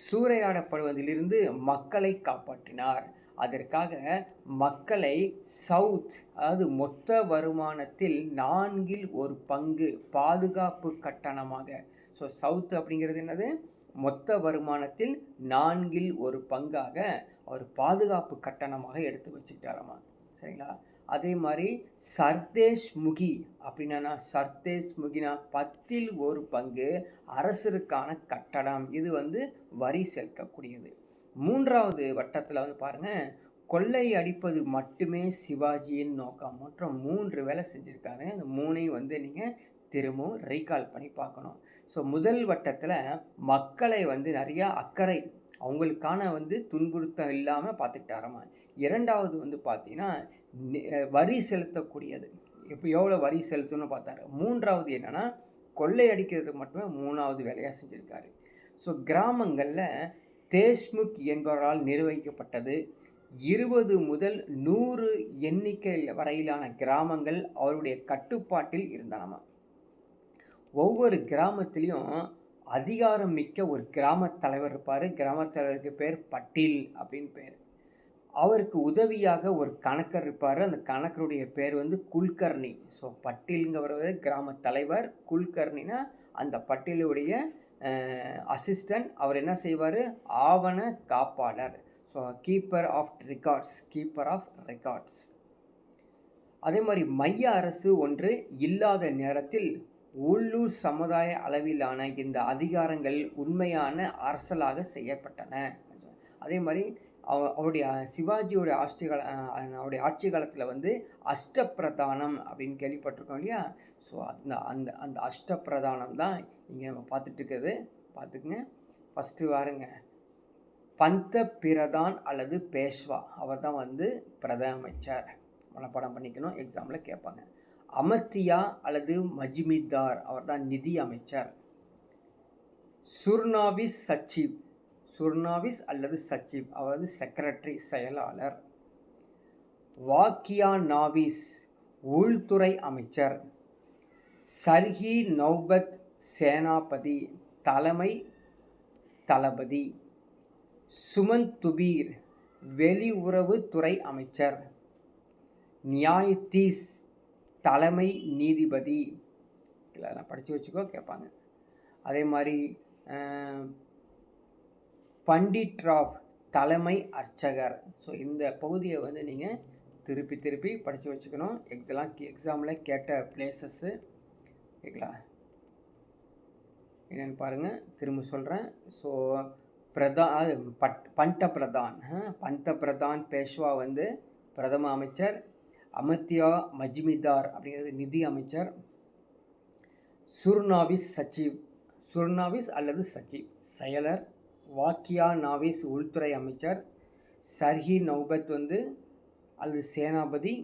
S1: சூறையாடப்படுவதிலிருந்து மக்களை காப்பாற்றினார். அதற்காக மக்களை சவுத், அதாவது மொத்த வருமானத்தில் 1/4 பாதுகாப்பு கட்டணமாக. ஸோ சவுத் அப்படிங்கிறது என்னது? மொத்த வருமானத்தில் 1/4 அவர் பாதுகாப்பு கட்டணமாக எடுத்து வச்சுக்கிட்டாராமா. சரிங்களா? அதே மாதிரி சர்தேஷ் முகி அப்படின்னா, சர்தேஷ் முகினா 1/10 அரசருக்கான கட்டணம். இது வந்து வரி செலுத்தக்கூடியது. 3வது வட்டத்தில் வந்து பாருங்கள், கொள்ளை அடிப்பது மட்டுமே சிவாஜியின் நோக்கம். மற்றும் 3 வேலை செஞ்சுருக்காங்க. அந்த 3ஐயும் வந்து நீங்கள் திரும்பவும் ரீகால் பண்ணி பார்க்கணும். ஸோ முதல் வட்டத்தில் மக்களை வந்து நிறையா அக்கறை, அவங்களுக்கான வந்து துன்புறுத்தம் இல்லாமல் பார்த்துக்கிட்டாராமா. 2வது வந்து பார்த்தீங்கன்னா வரி செலுத்தக்கூடியது, இப்போ எவ்வளோ வரி செலுத்தணும்னு பார்த்தாரு. 3வது என்னென்னா கொள்ளை அடிக்கிறது மட்டுமே 3வது வேலையாக செஞ்சுருக்காரு. ஸோ கிராமங்களில் தேஷ்முக் என்பவரால் நிர்வகிக்கப்பட்டது. 20 முதல் 100 எண்ணிக்கை வரையிலான கிராமங்கள் அவருடைய கட்டுப்பாட்டில் இருந்தனமா. ஒவ்வொரு கிராமத்திலையும் அதிகாரம் மிக்க ஒரு கிராமத் தலைவர் இருப்பார். கிராமத் தலைவருக்கு பேர் பட்டீல் அப்படின்னு பேர். அவருக்கு உதவியாக ஒரு கணக்கர் இருப்பார். அந்த கணக்கருடைய பேர் வந்து குல்கர்னி. ஸோ பட்டீலுங்கிறவர் கிராமத் தலைவர், குல்கர்னினா அந்த பட்டீலுடைய அசிஸ்டன்ட். அவர் என்ன செய்வார்? ஆவண காப்பாளர். So keeper of records. அதே மாதிரி மைய அரசு ஒன்று இல்லாத நேரத்தில் உள்ளூர் சமுதாய அளவிலான இந்த அதிகாரங்கள் உண்மையான அரசலாக செய்யப்பட்டன. அதே மாதிரி அவருடைய சிவாஜியோட அவருடைய ஆட்சி காலத்தில் வந்து அஷ்டப்பிரதானம் அப்படின்னு கேள்விப்பட்டிருக்கோம் இல்லையா. ஸோ அந்த அந்த அந்த அஷ்டப்பிரதானம் தான் இங்கே நம்ம பார்த்துட்டு இருக்கிறது. பார்த்துக்குங்க. ஃபஸ்ட்டு வாருங்க, பந்த பிரதான் அல்லது பேஷ்வா, அவர் தான் வந்து பிரதம அமைச்சர். மனப்பாடம் பண்ணிக்கணும், எக்ஸாமில் கேட்பாங்க. அமத்தியா அல்லது மஜ்மிதார், அவர் தான் நிதி அமைச்சர். சுர்னாவிஸ் அல்லது சச்சிவ், அவர் வந்து செக்ரட்டரி, செயலாளர். வாக்கியா நாவிஸ், உள்துறை அமைச்சர். சர்ஹி நௌபத் சேனாபதி, தலைமை தளபதி. சுமந்த் துபீர், வெளியுறவுத்துறை அமைச்சர். நியாயத்தீஸ், தலைமை நீதிபதி. இதெல்லாம் படித்து வச்சுக்கோ, கேட்பாங்க. அதே மாதிரி பண்டிட்ராவ், தலைமை அர்ச்சகர். ஸோ இந்த பகுதியை வந்து நீங்கள் திருப்பி படித்து வச்சுக்கணும். எக்ஸாமில் கேட்ட பிளேசஸ்ஸு ஓகேங்களா, என்னென்னு பாருங்கள், திரும்ப சொல்கிறேன். ஸோ பந்த பிரதான் பேஷ்வா வந்து பிரதம அமைச்சர். அமத்தியா மஜ்மிதார் அப்படிங்கிறது நிதி அமைச்சர். சுர்னாவிஸ் அல்லது சச்சிவ், செயலர். வாக்கியா நாவிஸ், உள்துறை அமைச்சர். சர்ஹி நௌபத் வந்து அல்லது சேனாபதி,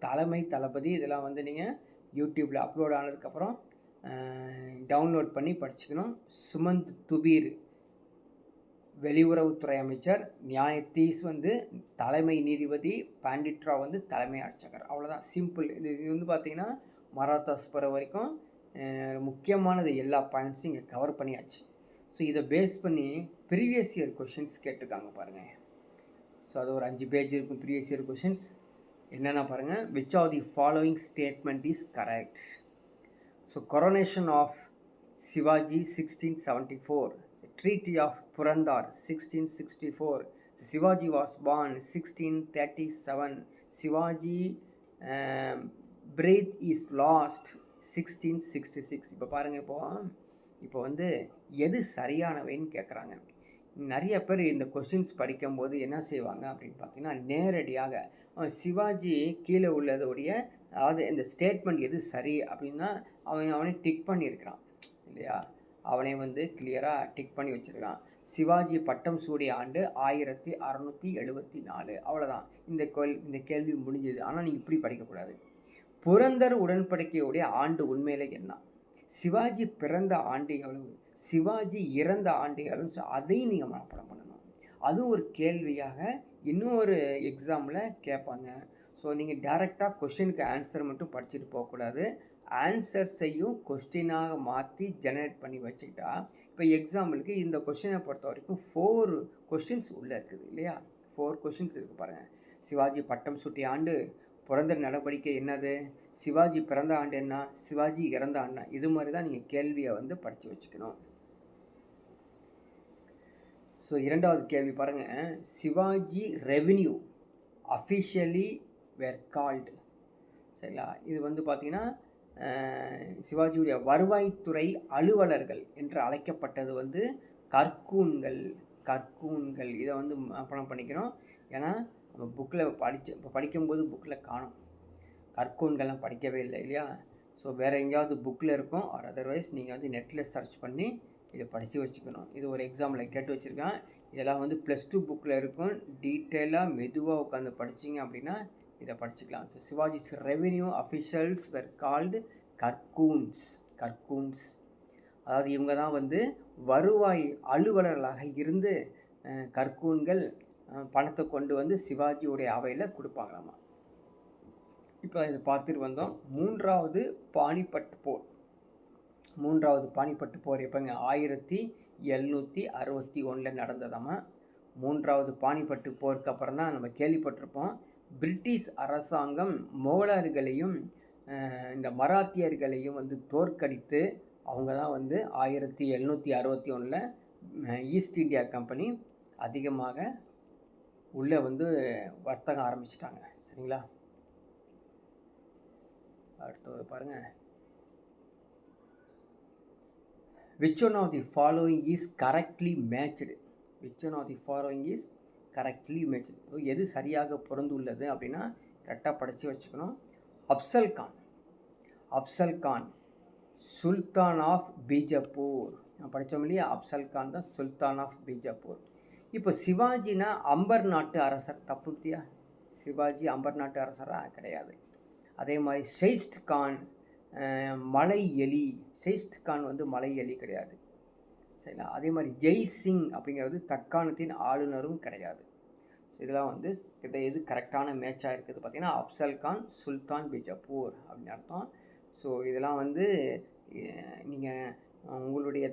S1: தலைமை தளபதி. இதெல்லாம் வந்து நீங்கள் யூடியூப்பில் அப்லோட் ஆனதுக்கப்புறம் டவுன்லோட் பண்ணி படிச்சுக்கணும். சுமந்த் துபீர், வெளியுறவுத்துறை அமைச்சர். நியாயத்தீஸ் வந்து தலைமை நீதிபதி. பாண்டிட்ரா வந்து தலைமை அர்ச்சகர். அவ்வளோதான், சிம்பிள். இது வந்து பார்த்திங்கன்னா மராத்தாஸ் போகிற வரைக்கும் முக்கியமானது எல்லா பாயிண்ட்ஸும் இங்கே கவர் பண்ணியாச்சு. ஸோ இதை பேஸ் பண்ணி ப்ரீவியஸ் இயர் கொஷின்ஸ் கேட்டிருக்காங்க பாருங்கள். ஸோ அது ஒரு 5 பேஜ் இருக்கும் ப்ரீவியஸ் இயர் கொஷின்ஸ். என்னென்னா பாருங்கள், which of the following statement is correct? So coronation of Shivaji 1674, Treaty of Purandar 1664, Shivaji was born 1637, Shivaji breath is lost 1666. இப்போ பாருங்கள், இப்போ வந்து எது சரியானவைன்னு கேட்குறாங்க. நிறைய பேர் இந்த கொஷின்ஸ் படிக்கும்போது என்ன செய்வாங்க அப்படின்னு பார்த்தீங்கன்னா, நேரடியாக சிவாஜி கீழே உள்ளதோடைய, அதாவது இந்த ஸ்டேட்மெண்ட் எது சரி அப்படின்னா அவனே டிக் பண்ணியிருக்கிறான் இல்லையா, அவனே வந்து கிளியராக டிக் பண்ணி வச்சுருக்கான். சிவாஜி பட்டம் சூடிய ஆண்டு 1674. அவ்வளோதான், இந்த கேள்வி முடிஞ்சது. ஆனால் நீங்கள் இப்படி படிக்கக்கூடாது. புரந்தர் உடன்படிக்கையுடைய ஆண்டு உண்மையிலே என்ன? சிவாஜி பிறந்த ஆண்டு எவ்வளவு, சிவாஜி இறந்த ஆண்டு எவ்வளவு, அதையும் நீங்கள் மனப்பாடம் பண்ணணும். அதுவும் ஒரு கேள்வியாக இன்னொரு எக்ஸாமில் கேட்பாங்க. ஸோ நீங்கள் டைரெக்டாக கொஷினுக்கு ஆன்சர் மட்டும் படிச்சுட்டு போகக்கூடாது. ஆன்சர்ஸையும் கொஸ்டினாக மாற்றி ஜெனரேட் பண்ணி வச்சுக்கிட்டா, இப்போ எக்ஸாம்பிளுக்கு இந்த கொஷினை பொறுத்த வரைக்கும் 4 கொஷின்ஸ் உள்ளே இருக்குது இல்லையா. 4 கொஷின்ஸ் இருக்குது பாருங்கள். சிவாஜி பட்டம் சூட்டிய ஆண்டு, புரந்தர் நடவடிக்கை என்னது, சிவாஜி பிறந்த ஆண்டு என்ன, சிவாஜி இறந்த ஆண்டு. இது மாதிரி தான் நீங்கள் கேள்வியை வந்து படித்து வச்சுக்கணும். ஸோ இரண்டாவது கேள்வி பாருங்கள், Shivaji revenue officially were called. சரிங்களா, இது வந்து பார்த்திங்கன்னா சிவாஜியுடைய வருவாய்த்துறை அலுவலர்கள் என்று அழைக்கப்பட்டது வந்து கற்கூன்கள். இதை வந்து பணம் பண்ணிக்கணும். ஏன்னா நம்ம புக்கில் இப்போ படிக்கும்போது புக்கில் காணும், கற்கூன்கள்லாம் படிக்கவே இல்லை இல்லையா. ஸோ வேறு எங்கேயாவது புக்கில் இருக்கும், ஆர் அதர்வைஸ் நீங்கள் வந்து நெட்டில் சர்ச் பண்ணி இதை படித்து வச்சுக்கணும். இது ஒரு எக்ஸாமில் கேட்டு வச்சுருக்கேன். இதெல்லாம் வந்து +2 புக்கில் இருக்கும். டீட்டெயிலாக மெதுவாக உட்காந்து படிச்சிங்க அப்படின்னா இதை படிச்சுக்கலாம். So Shivaji's revenue officials were called karkuns. அதாவது இவங்க தான் வந்து வருவாய் அலுவலர்களாக இருந்து கற்கூன்கள் பணத்தை கொண்டு வந்து சிவாஜியுடைய அவையில் கொடுப்பாங்களாமா. இப்போ இதை பார்த்துட்டு வந்தோம். மூன்றாவது பானிபட் போர் எப்போங்க? 1761 நடந்ததாமா. மூன்றாவது பானிபட்டு போருக்கு அப்புறம் தான் நம்ம கேள்விப்பட்டிருப்போம், பிரிட்டிஷ் அரசாங்கம் மோகலாயர்களையும் இந்த மராத்தியர்களையும் வந்து தோற்கடித்து அவங்க தான் வந்து 1761 ஈஸ்ட் இந்தியா கம்பெனி அதிகமாக உள்ளே வந்து வர்த்தகம் ஆரம்பிச்சிட்டாங்க. சரிங்களா? அடுத்தது பாருங்க, which one of the following is correctly matched? எது சரியாக பொருந்துள்ளது அப்படின்னா கரெக்டாக படித்து வச்சுக்கணும். Afzal Khan sultan of Bijapur. படித்தோம் இல்லையா? அப்சல் கான் தான் சுல்தான் ஆஃப் பீஜப்பூர். இப்போ சிவாஜினா அம்பர் நாட்டு அரசர். தப்புத்தியா? சிவாஜி அம்பர் நாட்டு அரசராக கிடையாது. அதே மாதிரி ஷெயிஸ்ட் கான் மலை எலி. ஷெயிஸ்ட் கான் வந்து மலை எலி கிடையாது. சரிங்களா? அதே மாதிரி ஜெய்சிங் அப்படிங்கிறது தக்காணத்தின் ஆளுநரும் கிடையாது. ஸோ இதெல்லாம் வந்து எது கரெக்டான மேட்சாக இருக்குது பார்த்தீங்கன்னா அப்சல் கான் சுல்தான் பீஜப்பூர் அப்படின்னு அர்த்தம். ஸோ இதெல்லாம் வந்து நீங்கள் உங்களுடைய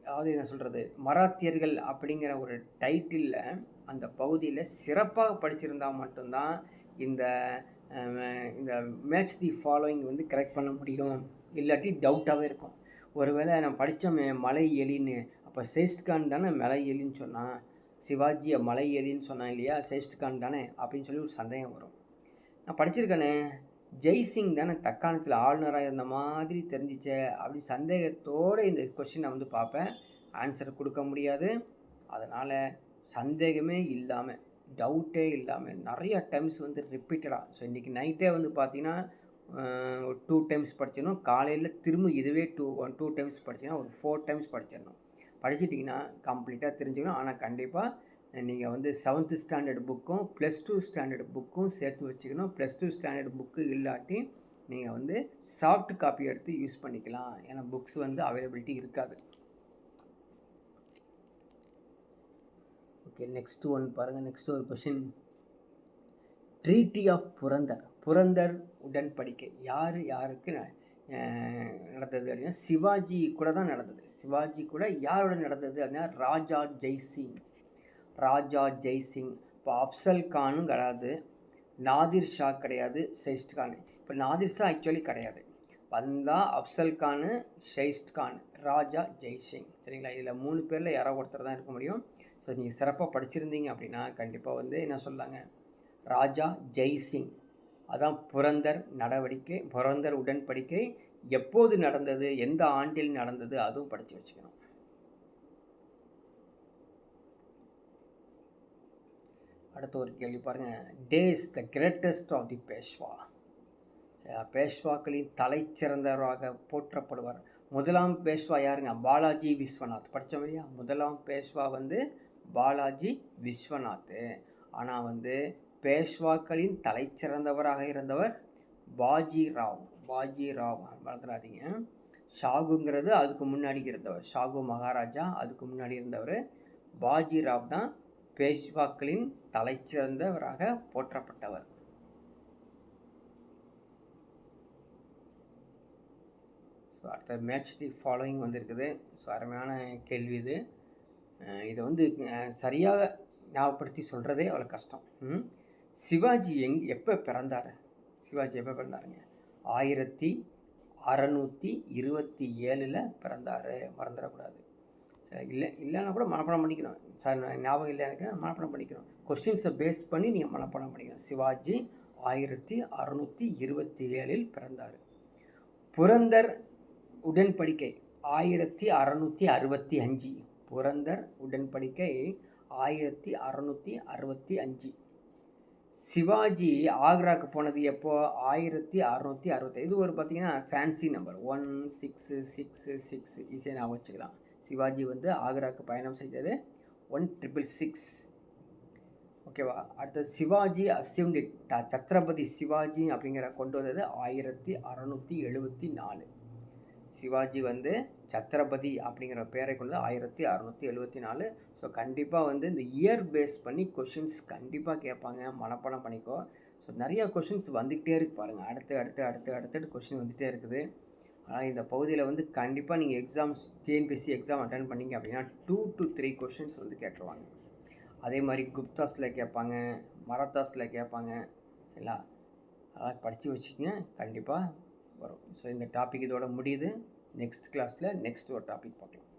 S1: அதாவது என்ன சொல்கிறது, மராத்தியர்கள் அப்படிங்கிற ஒரு டைட்டிலில் அந்த பகுதியில் சிறப்பாக படிச்சிருந்தால் மட்டும்தான் இந்த மேட்ச் தி ஃபாலோயிங் வந்து கரெக்ட் பண்ண முடியும். இல்லாட்டி டவுட்டாகவே இருக்கும். ஒருவேளை நான் படித்தோமே மலை எலின்னு, அப்போ ஷெயிஸ்ட் கான் தானே மலை எலின்னு சொன்னான், சிவாஜியை மலை எலின்னு சொன்னான் இல்லையா, ஷெயிஸ்ட் கான் தானே அப்படின்னு சொல்லி ஒரு சந்தேகம் வரும். நான் படிச்சிருக்கேனே ஜெய்சிங் தானே தக்காணத்தில் ஆளுநராக இருந்த மாதிரி தெரிஞ்சிச்சே அப்படி சந்தேகத்தோடு இந்த கொஸ்டினை வந்து பார்ப்பேன். ஆன்சர் கொடுக்க முடியாது. அதனால் சந்தேகமே இல்லாமல், டவுட்டே இல்லாமல் நிறையா டைம்ஸ் வந்து ரிப்பீட்டடாக. ஸோ இன்றைக்கி நைட்டே வந்து பார்த்தீங்கன்னா 2 டைம்ஸ் படிச்சிடணும். காலையில் திரும்ப இதுவே 2 டைம்ஸ் படிச்சிங்கன்னா ஒரு 4 டைம்ஸ் படிச்சிடணும். படிச்சிட்டிங்கன்னா கம்ப்ளீட்டாக தெரிஞ்சுக்கணும். ஆனால் கண்டிப்பாக நீங்கள் வந்து 7th ஸ்டாண்டர்ட் புக்கும் +2 ஸ்டாண்டர்ட் புக்கும் சேர்த்து வச்சுக்கணும். +2 ஸ்டாண்டர்ட் புக்கு இல்லாட்டி நீங்கள் வந்து சாஃப்ட் காப்பி எடுத்து யூஸ் பண்ணிக்கலாம். ஏன்னா புக்ஸ் வந்து அவைலபிலிட்டி இருக்காது. ஓகே, நெக்ஸ்ட் ஒன் பாருங்கள். நெக்ஸ்ட் ஒரு கொஷின், ட்ரீட்டி ஆஃப் புரந்தர் உடன்படிக்கை யாருக்கு நடந்தது அப்படின்னா சிவாஜி கூட தான் நடந்தது. சிவாஜி கூட யாரோட நடந்தது அப்படின்னா ராஜா ஜெய்சிங். இப்போ அப்சல் கானும் கிடையாது, நாதிர் ஷா கிடையாது, ஷெயிஸ்ட் கான். இப்போ நாதிர் ஷா ஆக்சுவலி கிடையாது. வந்தால் அப்சல் கானு, ஷெயிஸ்ட் கான், ராஜா ஜெய்சிங். சரிங்களா? இதில் 3 பேரில் யாரோ ஒருத்தர் தான் இருக்க முடியும். ஸோ நீங்கள் சிறப்பாக படிச்சிருந்தீங்க அப்படின்னா கண்டிப்பாக வந்து என்ன சொல்லாங்க, ராஜா ஜெய்சிங். அதான் புரந்தர் உடன்படிக்கை எப்போது நடந்தது, எந்த ஆண்டில் நடந்தது, அதுவும் படித்து வச்சுக்கணும். அடுத்த ஒரு கேள்வி பாருங்கள், டேஸ் the greatest of the Peshwa. பேஷ்வாக்களின் தலை சிறந்தவராக போற்றப்படுவார். முதலாம் பேஷ்வா யாருங்க? பாலாஜி விஸ்வநாத். படித்தோம் இல்லையா? முதலாம் பேஷ்வா வந்து பாலாஜி விஸ்வநாத். ஆனால் வந்து பேஷ்வாக்களின் தலை சிறந்தவராக இருந்தவர் பாஜிராவ். மறந்துடாதீங்க. ஷாகுங்கிறது அதுக்கு முன்னாடி இருந்தவர், ஷாகு மகாராஜா அதுக்கு முன்னாடி இருந்தவர். பாஜிராவ் தான் பேஷ்வாக்களின் தலை சிறந்தவராக போற்றப்பட்டவர். ஸோ அடுத்த மேட்ச் தி ஃபாலோயிங் வந்திருக்குது. ஸோ அருமையான கேள்வி இது. இதை வந்து சரியாக ஞாபகப்படுத்தி சொல்கிறதே அவ்வளோ கஷ்டம். சிவாஜி எப்போ பிறந்தார்? 1627 பிறந்தார். மறந்துடக்கூடாது. சரி, இல்லைன்னா கூட மனப்பாடம் பண்ணிக்கணும். சார் ஞாபகம் இல்லை எனக்கு, மனப்பாடம் பண்ணிக்கணும். கொஸ்டின்ஸை பேஸ் பண்ணி நீங்கள் மனப்பாடம் பண்ணிக்கணும். சிவாஜி 1627 பிறந்தார். புரந்தர் உடன்படிக்கை 1665. புரந்தர் உடன்படிக்கை 1665. சிவாஜி ஆக்ராவுக்கு போனது எப்போ? 1665. இது ஒரு பார்த்தீங்கன்னா ஃபேன்சி நம்பர் 1666. ஈஸியாக ஞாபகம் வச்சுக்கலாம். சிவாஜி வந்து ஆக்ராவுக்கு பயணம் செய்தது 1666. ஓகேவா? அடுத்தது சிவாஜி அஸ்யூம்ட் சத்ரபதி சிவாஜி அப்படிங்கிற கொண்டு வந்தது 1674. சிவாஜி வந்து சத்ரபதி அப்படிங்கிற பேரை கொண்டு 1674. ஸோ கண்டிப்பாக வந்து இந்த இயர் பேஸ் பண்ணி கொஷின்ஸ் கண்டிப்பாக கேட்பாங்க, மனப்பாடம் பண்ணிக்கோ. ஸோ நிறையா கொஷின்ஸ் வந்துக்கிட்டே இருக்கு பாருங்கள், அடுத்து கொஷின் வந்துகிட்டே இருக்குது. ஆனால் இந்த பகுதியில் வந்து கண்டிப்பாக நீங்கள் எக்ஸாம்ஸ் டிஎன்பிஎஸ்சி எக்ஸாம் அட்டன் பண்ணிங்க அப்படின்னா 2 to 3 கொஷின்ஸ் வந்து கேட்டுருவாங்க. அதே மாதிரி குப்தாஸில் கேட்பாங்க, மராத்தாஸில் கேட்பாங்க. சரிங்களா, அதெல்லாம் படித்து வச்சுக்கோங்க, கண்டிப்பாக வரும். ஸோ இந்த டாபிக் இதோட முடியுது. நெக்ஸ்ட் கிளாஸில் நெக்ஸ்ட் ஒரு டாபிக் பார்க்கலாம்.